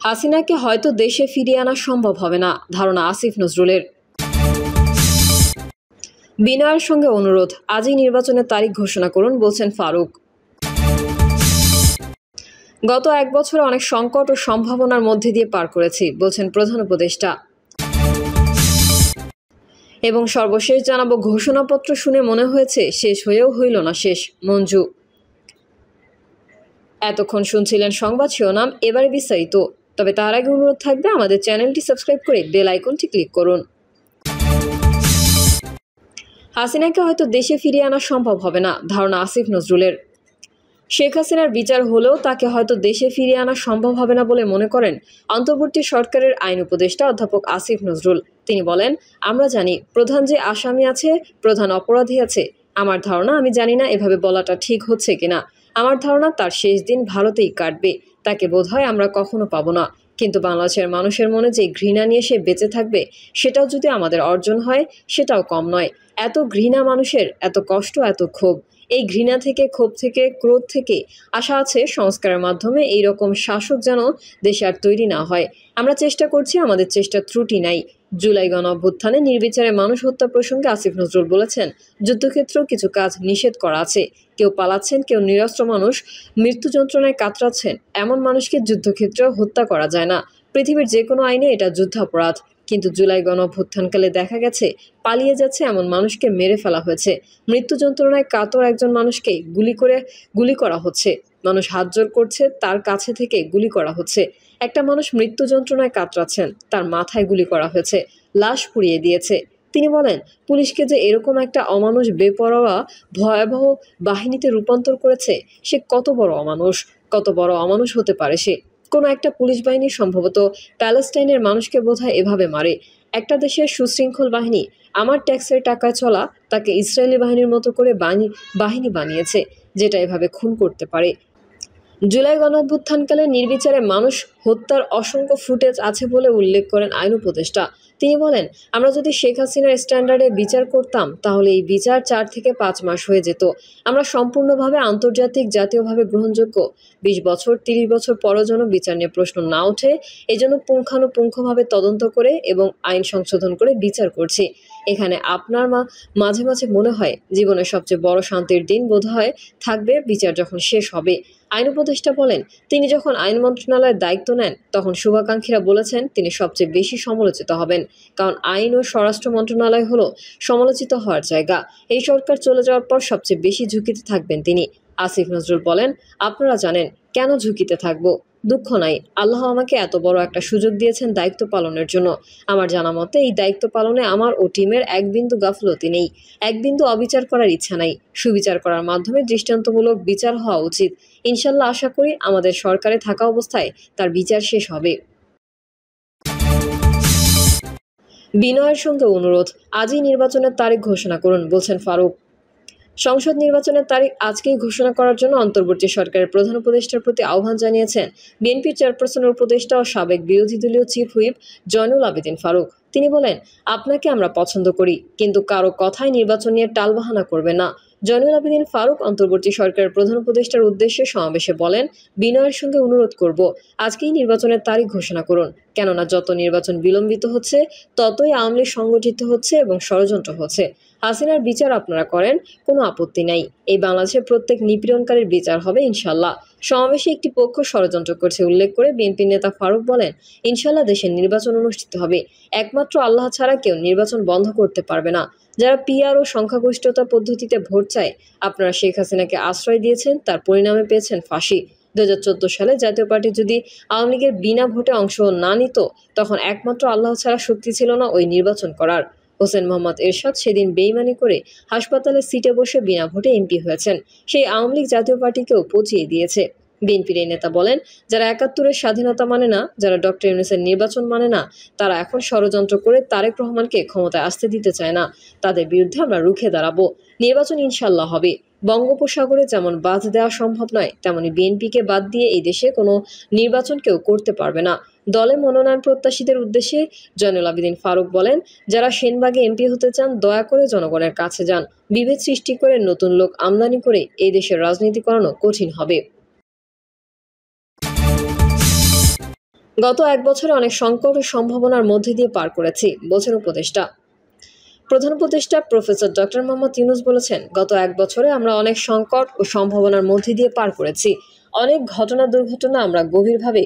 হাসিনাকে হয়তো দেশে ফিরিয়ে আনা সম্ভব হবে না, ধারণা আসিফ নজরুলের। বিনয়ের সঙ্গে অনুরোধ, আজই নির্বাচনের তারিখ ঘোষণা করুন, বলছেন ফারুক। গত এক বছরে অনেক সংকট ও সম্ভাবনার মধ্যে দিয়ে পার করেছি, বলছেন প্রধান উপদেষ্টা। এবং সর্বশেষ জানাবো, ঘোষণাপত্র শুনে মনে হয়েছে শেষ হয়েও হইল না শেষ, মঞ্জু। এতক্ষণ শুনছিলেন সংবাদ শিরোনাম, এবারে বিস্তারিত। তবে তার আগে অনুরোধ থাকবে আমাদের চ্যানেলটি সাবস্ক্রাইব করে বেল আইকনটি ক্লিক করুন। হাসিনাকে হয়তো দেশে ফিরিয়ে আনা সম্ভব হবে না, ধারণা আসিফ নজরুলের। শেখ হাসিনার বিচার হলেও তাকে হয়তো দেশে ফিরিয়ে আনা সম্ভব হবে না বলে মনে করেন অন্তর্বর্তী সরকারের আইন উপদেষ্টা অধ্যাপক আসিফ নজরুল। তিনি বলেন, আমরা জানি প্রধান যে আসামি আছে, প্রধান অপরাধী আছে। আমার ধারণা, আমি জানি না এভাবে বলাটা ঠিক হচ্ছে কিনা, আমার ধারণা তার শেষ দিন ভারতেই কাটবে। তাকে বোধহয় আমরা কখনো পাবো না। কিন্তু বাংলাদেশের মানুষের মনে যে ঘৃণা নিয়ে সে বেঁচে থাকবে, সেটাও যদি আমাদের অর্জন হয়, সেটাও কম নয়। এত ঘৃণা মানুষের, এত কষ্ট, এত ক্ষোভ। এই ঘৃণা থেকে, ক্ষোভ থেকে, ক্রোধ থেকে আশা আছে সংস্কারের মাধ্যমে এই রকম শাসক যেন দেশে আর তৈরি না হয়। আমরা চেষ্টা করছি, আমাদের চেষ্টার ত্রুটি নাই। জুলাই গণঅভ্যুত্থানে নির্বিচারে মানুষ হত্যা প্রসঙ্গে আসিফ নজরুল বলেছেন, যুদ্ধক্ষেত্রেও কিছু কাজ নিষেধ করা আছে। কেউ পালাচ্ছেন, কেউ নিরস্ত্র মানুষ মৃত্যু যন্ত্রণায় কাতরাচ্ছেন, এমন মানুষকে যুদ্ধক্ষেত্রেও হত্যা করা যায় না। পৃথিবীর যে কোনো আইনে এটা যুদ্ধাপরাধ। কিন্তু জুলাই গণঅভ্যুত্থানকালে দেখা গেছে, পালিয়ে যাচ্ছে এমন মানুষকে মেরে ফেলা হয়েছে। মৃত্যু যন্ত্রণায় কাতর একজন মানুষকে গুলি করা হচ্ছে। মানুষ হাত জোর করছে, তার কাছে থেকে গুলি করা হচ্ছে। একটা মানুষ মৃত্যু যন্ত্রণায় কাতরাচ্ছেন, তার মাথায় গুলি করা হয়েছে, লাশ পুড়িয়ে দিয়েছে। তিনি বলেন, পুলিশকে যে এরকম একটা অমানুষ, বেপরোয়া, ভয়াবহ বাহিনীতে রূপান্তর করেছে, সে কত বড় অমানুষ, কত বড় অমানুষ হতে পারে সে। কোনো একটা পুলিশ বাহিনী সম্ভবত প্যালেস্টাইনের মানুষকে বোধহয় এভাবে মারে। একটা দেশের সুশৃঙ্খল বাহিনী, আমার ট্যাক্সের টাকায় চলা, তাকে ইসরায়েলি বাহিনীর মতো করে বাহিনী বানিয়েছে, যেটা এভাবে খুন করতে পারে। জুলাই গণঅভ্যুত্থানকালে নির্বিচারে মানুষ হত্যার অসংখ্য ফুটেজ আছে বলে উল্লেখ করেন আইন উপদেষ্টা। তিনি বলেন, আমরা যদি শেখ হাসিনার স্ট্যান্ডার্ডে বিচার করতাম, তাহলে এই বিচার 4 থেকে 5 মাস হয়ে যেত। আমরা সম্পূর্ণভাবে আন্তর্জাতিক, জাতীয়ভাবে গ্রহণযোগ্য। 20 বছর, 30 বছর পরও যেন বিচার নিয়ে প্রশ্ন না ওঠে, এজন্য পুঙ্খানুপুঙ্খভাবে তদন্ত করে এবং আইন সংশোধন করে বিচার করছি। এখানে আপনার মাঝে মাঝে মনে হয় জীবনের সবচেয়ে বড় শান্তির দিন বোধহয় থাকবে বিচার যখন শেষ হবে। আইন উপদেষ্টা বলেন, তিনি যখন আইন মন্ত্রণালয়ের দায়িত্ব নেন, তখন শুভাকাঙ্ক্ষীরা বলেছেন তিনি সবচেয়ে বেশি সমালোচিত হবেন, কারণ আইন ও স্বরাষ্ট্র মন্ত্রণালয় হলো সমালোচিত হওয়ার জায়গা। এই সরকার চলে যাওয়ার পর সবচেয়ে বেশি ঝুঁকিতে থাকবেন তিনি। আসিফ নজরুল বলেন, আপনারা জানেন কেন ঝুঁকিতে থাকবো। দুঃখ নাই, আল্লাহ আমাকে এত বড় একটা সুযোগ দিয়েছেন দায়িত্ব পালনের জন্য। আমার জানা মতে এই দায়িত্ব পালনে আমার ও টিমের এক বিন্দু গাফলতি নেই, এক বিন্দু অবিচার করার ইচ্ছা নাই। সুবিচার করার মাধ্যমে দৃষ্টান্তমূলক বিচার হওয়া উচিত। ইনশাল্লাহ আশা করি আমাদের সরকারে থাকা অবস্থায় তার বিচার শেষ হবে। বিনয়ের সঙ্গে অনুরোধ, আজই নির্বাচনের তারিখ ঘোষণা করুন, বলছেন ফারুক। সংসদ নির্বাচনের তারিখ আজকেই ঘোষণা করার জন্য অন্তর্বর্তী সরকারের প্রধান উপদেষ্টার প্রতি আহ্বান জানিয়েছেন বিএনপি চেয়ারপারসনের উপদেষ্টা ও সাবেক বিরোধী দলীয় চিফ হুইপ জয়নুল আবেদিন ফারুক। তিনি বলেন, আপনাকে আমরা পছন্দ করি, কিন্তু কারো কথায় নির্বাচন নিয়ে টালবাহানা করবে না। জয়নুল আবেদিন ফারুক অন্তর্বর্তী সরকারের প্রধান উপদেষ্টার উদ্দেশ্যে সমাবেশে বলেন, বিনয়ের সঙ্গে অনুরোধ করব, আজকেই নির্বাচনের তারিখ ঘোষণা করুন। কেননা যত নির্বাচন বিলম্বিত হচ্ছে, ততই আওয়ামী লীগ সংগঠিত হচ্ছে এবং ষড়যন্ত্র হচ্ছে। হাসিনার বিচার আপনারা করেন, কোনো আপত্তি নাই। এই বাংলাদেশের প্রত্যেক নিপীড়নকারীর বিচার হবে ইনশাল্লাহ। সমাবেশে একটি পক্ষ ষড়যন্ত্র করছে উল্লেখ করে বিএনপি নেতা ফারুক বলেন, ইনশাল্লাহ দেশের নির্বাচন অনুষ্ঠিত হবে। একমাত্র আল্লাহ ছাড়া কেউ নির্বাচন বন্ধ করতে পারবে না। যারা পিআর ও সংখ্যাগরিষ্ঠতা পদ্ধতিতে ভোট চায়, আপনারা শেখ হাসিনাকে আশ্রয় দিয়েছেন, তার পরিণামে পেয়েছেন ফাঁসি। 2014 সালে জাতীয় পার্টি যদি আওয়ামী লীগের বিনা ভোটে অংশ না নিত, তখন একমাত্র আল্লাহ ছাড়া শক্তি ছিল না ওই নির্বাচন করার। হোসেন মোহাম্মদ এরশাদ সেদিন বেইমানি করে হাসপাতালের সিটে বসে বিনা ভোটে এমপি হয়েছেন। সেই আওয়ামী লীগ জাতীয় পার্টিকেও পচিয়ে দিয়েছে। বিএনপির এই নেতা বলেন, যারা 71-এর স্বাধীনতা মানে না, যারা ডক্টর ইউনূসের নির্বাচন মানে না, তারা এখন ষড়যন্ত্র করে তারেক রহমানকে ক্ষমতায় আসতে দিতে চায় না। তাদের বিরুদ্ধে আমরা রুখে দাঁড়াবো। নির্বাচন ইনশাল্লাহ হবে। বঙ্গোপসাগরে যেমন বাদ দেওয়া সম্ভব নয়, তেমনি বিএনপিকে বাদ দিয়ে এই দেশে কোনো নির্বাচন কেউ করতে পারবে না। দলে মনোনয়ন প্রত্যাশীদের উদ্দেশ্যে জয়নুল আবেদিন ফারুক বলেন, যারা সেনবাগে এমপি হতে চান, দয়া করে জনগণের কাছে যান। বিভেদ সৃষ্টি করে নতুন লোক আমদানি করে এই দেশের রাজনীতি করানো কঠিন হবে। গত এক বছরে অনেক সংকট ও সম্ভাবনার মধ্যে দিয়ে পার করেছি, বলছেন উপদেষ্টা। প্রধান উপদেষ্টা প্রফেসর ডক্টর মোহাম্মদ ইউনূস বলেছেন, গত এক বছরে আমরা অনেক সংকট ও সম্ভাবনার মধ্যে দিয়ে পার করেছি। অনেক দুর্ঘটনা আমরা গভীরভাবে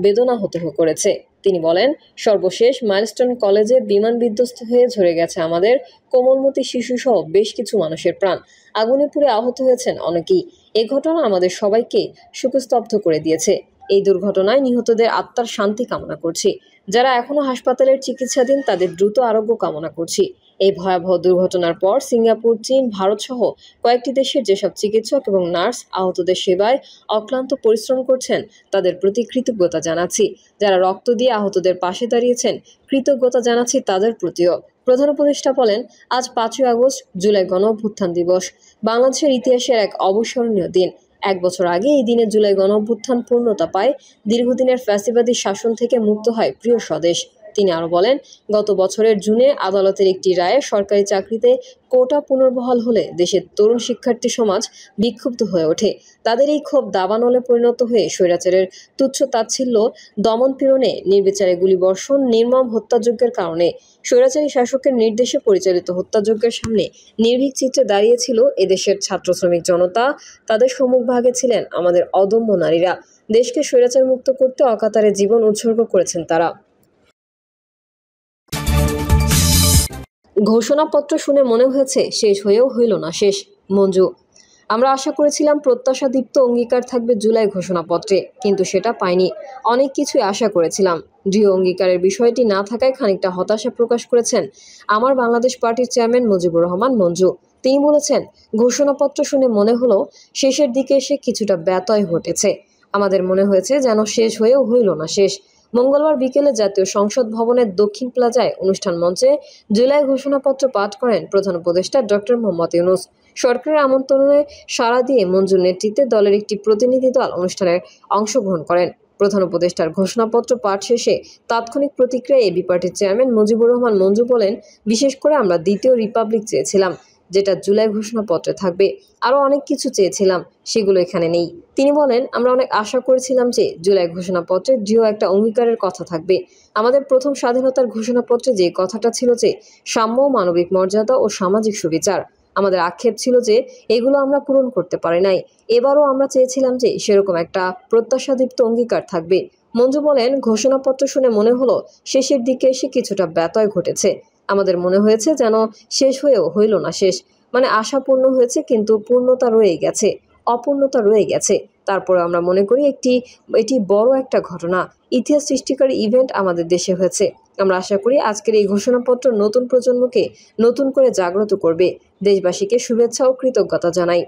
বেদনাহত করেছে। তিনি বলেন, সর্বশেষ মাইলস্টোন কলেজে বিমান বিধ্বস্ত হয়ে ঝরে গেছে আমাদের কোমলমতি শিশুসহ বেশ কিছু মানুষের প্রাণ। আগুনে পুড়ে আহত হয়েছেন অনেকেই। এ ঘটনা আমাদের সবাইকে শোকস্তব্ধ করে দিয়েছে। এই দুর্ঘটনায় নিহতদের আত্মার শান্তি কামনা করছি। যারা এখনো হাসপাতালের চিকিৎসাধীন তাদের দ্রুত আরোগ্য কামনা করছি। এই ভয়াবহ দুর্ঘটনার পর সিঙ্গাপুর, চীন, ভারত সহ কয়েকটি দেশের যেসব চিকিৎসক এবং নার্স আহতদের সেবায় অক্লান্ত পরিশ্রম করছেন তাদের প্রতি কৃতজ্ঞতা জানাচ্ছি। যারা রক্ত দিয়ে আহতদের পাশে দাঁড়িয়েছেন, কৃতজ্ঞতা জানাচ্ছি তাদের প্রতিও। প্রধান উপদেষ্টা বলেন, আজ 5ই আগস্ট জুলাই গণঅভ্যুত্থান দিবস, বাংলাদেশের ইতিহাসের এক অবিস্মরণীয় দিন। এক বছর আগে এই দিনে জুলাই গণঅভ্যুত্থান পূর্ণতা পায়, দীর্ঘদিনের ফ্যাসিবাদী শাসন থেকে মুক্ত হয় প্রিয় স্বদেশ। তিনি আরও বলেন, গত বছরের জুনে আদালতের একটি রায়ে সরকারি চাকরিতে কোটা পুনর্বহাল হলে দেশের তরুণ শিক্ষার্থী সমাজ বিক্ষুব্ধ হয়ে ওঠে। তাদের এই ক্ষোভ দাবানলে পরিণত হয়ে স্বৈরাচারের তুচ্ছ তাচ্ছিল্য, দমন-পীড়নে, নির্বিচারে গুলিবর্ষণ, নির্মম হত্যাযজ্ঞের কারণে স্বৈরাচারী শাসকের নির্দেশে পরিচালিত হত্যাযজ্ঞের সামনে নির্ভীক চিত্রে দাঁড়িয়েছিল এদেশের ছাত্র শ্রমিক জনতা। তাদের সম্মুখভাগে ছিলেন আমাদের অদম্য নারীরা। দেশকে স্বৈরাচার মুক্ত করতে অকাতরে জীবন উৎসর্গ করেছেন তারা। ঘোষণাপত্র শুনে মনে হয়েছে শেষ হয়েও হইল না শেষ। মঞ্জু, আমরা আশা করেছিলাম প্রত্যাশাদীপ্ত অঙ্গীকার থাকবে জুলাই ঘোষণাপত্রে, কিন্তু সেটা পাইনি। অনেক কিছুই আশা করেছিলাম। দৃঢ় অঙ্গীকারের বিষয়টি না থাকায় খানিকটা হতাশা প্রকাশ করেছেন আমার বাংলাদেশ পার্টির চেয়ারম্যান মুজিবুর রহমান মঞ্জু। তিনি বলেছেন, ঘোষণাপত্র শুনে মনে হলো শেষের দিকে এসে কিছুটা ব্যতয় ঘটেছে। আমাদের মনে হয়েছে যেন শেষ হয়েও হইল না শেষ। মঙ্গলবার বিকেলে জাতীয় সংসদ ভবনের দক্ষিণ প্লাজায় অনুষ্ঠান মঞ্চে জুলাই ঘোষণাপত্র পাঠ করেন প্রধান উপদেষ্টা ডক্টর মোহাম্মদ ইউনূস। সরকারের আমন্ত্রণে সাড়া দিয়ে মঞ্জুর নেতৃত্বে দলের একটি প্রতিনিধি দল অনুষ্ঠানে অংশগ্রহণ করেন। প্রধান উপদেষ্টার ঘোষণাপত্র পাঠ শেষে তাৎক্ষণিক প্রতিক্রিয়ায় এবি পার্টির চেয়ারম্যান মুজিবুর রহমান মঞ্জু বলেন, বিশেষ করে আমরা দ্বিতীয় রিপাবলিক চেয়েছিলাম, যেটা জুলাই ঘোষণাপত্রে থাকবে। আরও অনেক কিছু চেয়েছিলাম, সেগুলো এখানে নেই। তিনি বলেন, আমরা অনেক আশা করেছিলাম যে জুলাই ঘোষণাপত্রে দৃঢ় একটা অঙ্গীকারের কথা থাকবে। আমাদের প্রথম স্বাধীনতার ঘোষণাপত্রে যে কথাটা ছিল যে সাম্য, মানবিক মর্যাদা ও সামাজিক সুবিচার, আমাদের আক্ষেপ ছিল যে এগুলো আমরা পূরণ করতে পারি নাই। এবারও আমরা চেয়েছিলাম যে সেরকম একটা প্রত্যাশাদীপ্ত অঙ্গীকার থাকবে। মঞ্জু বলেন, ঘোষণাপত্র শুনে মনে হলো শেষের দিকে এসে কিছুটা ব্যতয় ঘটেছে। আমাদের মনে হয়েছে যেন শেষ হয়েও হইল না শেষ। মানে আশা পূর্ণ হয়েছে কিন্তু পূর্ণতা রয়ে গেছে, অপূর্ণতা রয়ে গেছে। তারপরে আমরা মনে করি এটি বড় একটা ঘটনা, ইতিহাস সৃষ্টিকারী ইভেন্ট আমাদের দেশে হয়েছে। আমরা আশা করি আজকের এই ঘোষণাপত্র নতুন প্রজন্মকে নতুন করে জাগ্রত করবে। দেশবাসীকে শুভেচ্ছা ও কৃতজ্ঞতা জানাই।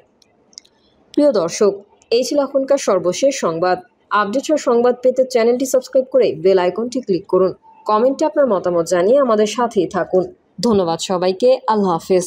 প্রিয় দর্শক, এই ছিল এখনকার সর্বশেষ সংবাদ। আপডেট ও সংবাদ পেতে চ্যানেলটি সাবস্ক্রাইব করে বেল আইকনটি ক্লিক করুন। কমেন্টে আপনার মতামত জানিয়ে আমাদের সাথেই থাকুন। ধন্যবাদ সবাইকে। আল্লাহ হাফেজ।